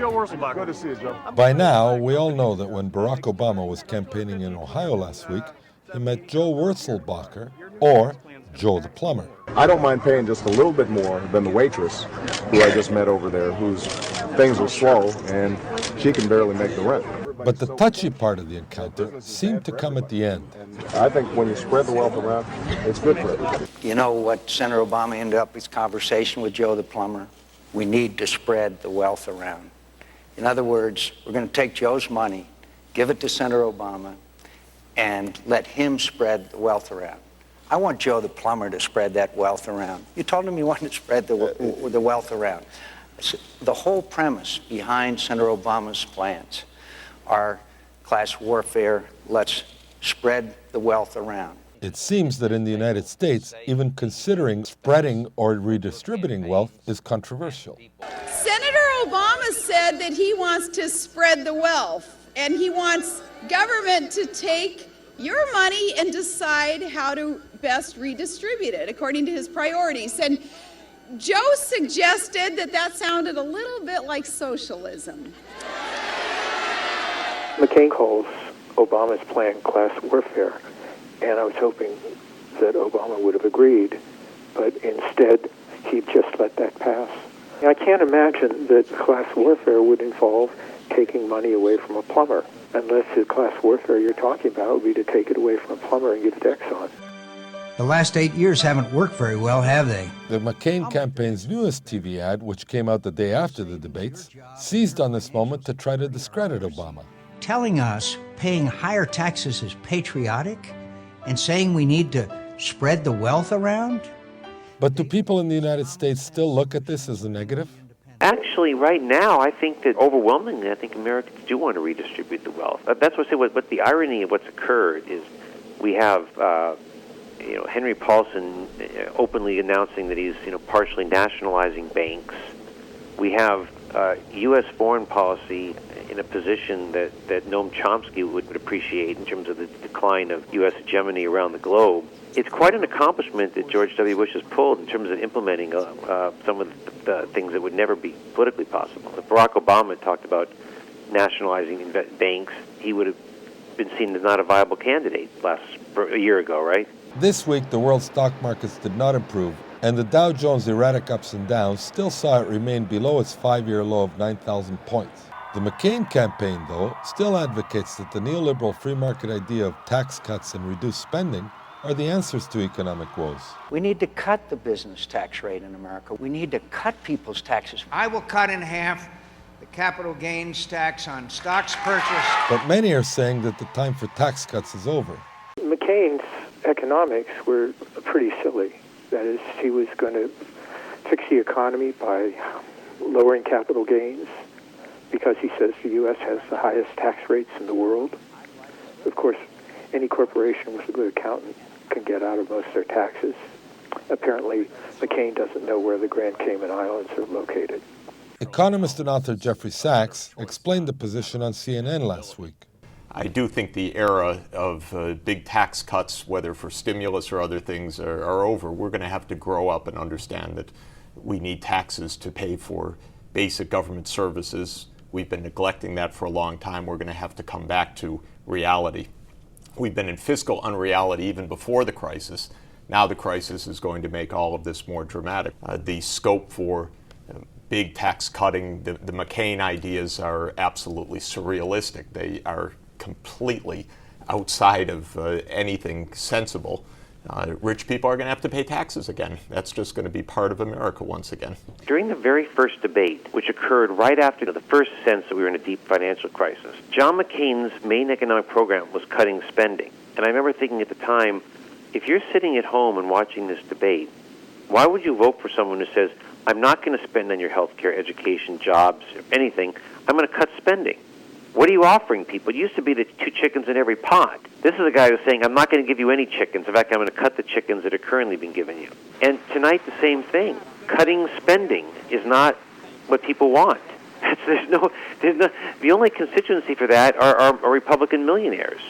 Joe Wurzelbacher. Good to see you, Joe. By now, we all know that when Barack Obama was campaigning in Ohio last week, he met Joe Wurzelbacher, or Joe the plumber. I don't mind paying just a little bit more than the waitress who I just met over there, whose things are slow, and she can barely make the rent. But the touchy part of the encounter seemed to come at the end. I think when you spread the wealth around, it's good for everybody. You know what Senator Obama ended up his conversation with Joe the plumber? We need to spread the wealth around. In other words, we're going to take Joe's money, give it to Senator Obama, and let him spread the wealth around. I want Joe the plumber to spread that wealth around. You told him you wanted to spread the wealth around. The whole premise behind Senator Obama's plans are class warfare. Let's spread the wealth around. It seems that in the United States, even considering spreading or redistributing wealth is controversial. Senator Obama said that he wants to spread the wealth, and he wants government to take your money and decide how to best redistribute it according to his priorities. And Joe suggested that sounded a little bit like socialism. McCain calls Obama's plan class warfare, and I was hoping that Obama would have agreed, but instead he just let that pass. I can't imagine that class warfare would involve taking money away from a plumber, unless the class warfare you're talking about would be to take it away from a plumber and give it to Exxon. The last 8 years haven't worked very well, have they? The McCain campaign's newest TV ad, which came out the day after the debates, seized on this moment to try to discredit Obama. Telling us paying higher taxes is patriotic and saying we need to spread the wealth around? But do people in the United States still look at this as a negative? Actually, right now, I think that overwhelmingly, I think Americans do want to redistribute the wealth. That's what I say. What the irony of what's occurred is we have, Henry Paulson openly announcing that he's, partially nationalizing banks. We have U.S. foreign policy in a position that Noam Chomsky would appreciate in terms of the decline of U.S. hegemony around the globe. It's quite an accomplishment that George W. Bush has pulled in terms of implementing some of the things that would never be politically possible. If Barack Obama talked about nationalizing banks, he would have been seen as not a viable candidate a year ago, right? This week, the world stock markets did not improve, and the Dow Jones' erratic ups and downs still saw it remain below its 5-year low of 9,000 points. The McCain campaign, though, still advocates that the neoliberal free market idea of tax cuts and reduced spending are the answers to economic woes. We need to cut the business tax rate in America. We need to cut people's taxes. I will cut in half the capital gains tax on stocks purchased. But many are saying that the time for tax cuts is over. McCain's economics were pretty silly. That is, he was going to fix the economy by lowering capital gains because he says the U.S. has the highest tax rates in the world. Of course, any corporation with a good accountant can get out of most of their taxes. Apparently, McCain doesn't know where the Grand Cayman Islands are located. Economist and author Jeffrey Sachs explained the position on CNN last week. I do think the era of big tax cuts, whether for stimulus or other things, are over. We're going to have to grow up and understand that we need taxes to pay for basic government services. We've been neglecting that for a long time. We're going to have to come back to reality. We've been in fiscal unreality even before the crisis. Now the crisis is going to make all of this more dramatic. The scope for big tax cutting, the McCain ideas are absolutely surrealistic. They are completely outside of anything sensible. Rich people are going to have to pay taxes again. That's just going to be part of America once again. During the very first debate, which occurred right after the first sense that we were in a deep financial crisis, John McCain's main economic program was cutting spending. And I remember thinking at the time, if you're sitting at home and watching this debate, why would you vote for someone who says, I'm not going to spend on your health care, education, jobs, or anything. I'm going to cut spending. What are you offering people? It used to be the 2 chickens in every pot. This is a guy who's saying, I'm not going to give you any chickens. In fact, I'm going to cut the chickens that are currently being given you. And tonight, the same thing. Cutting spending is not what people want. There's no, the only constituency for that are Republican millionaires.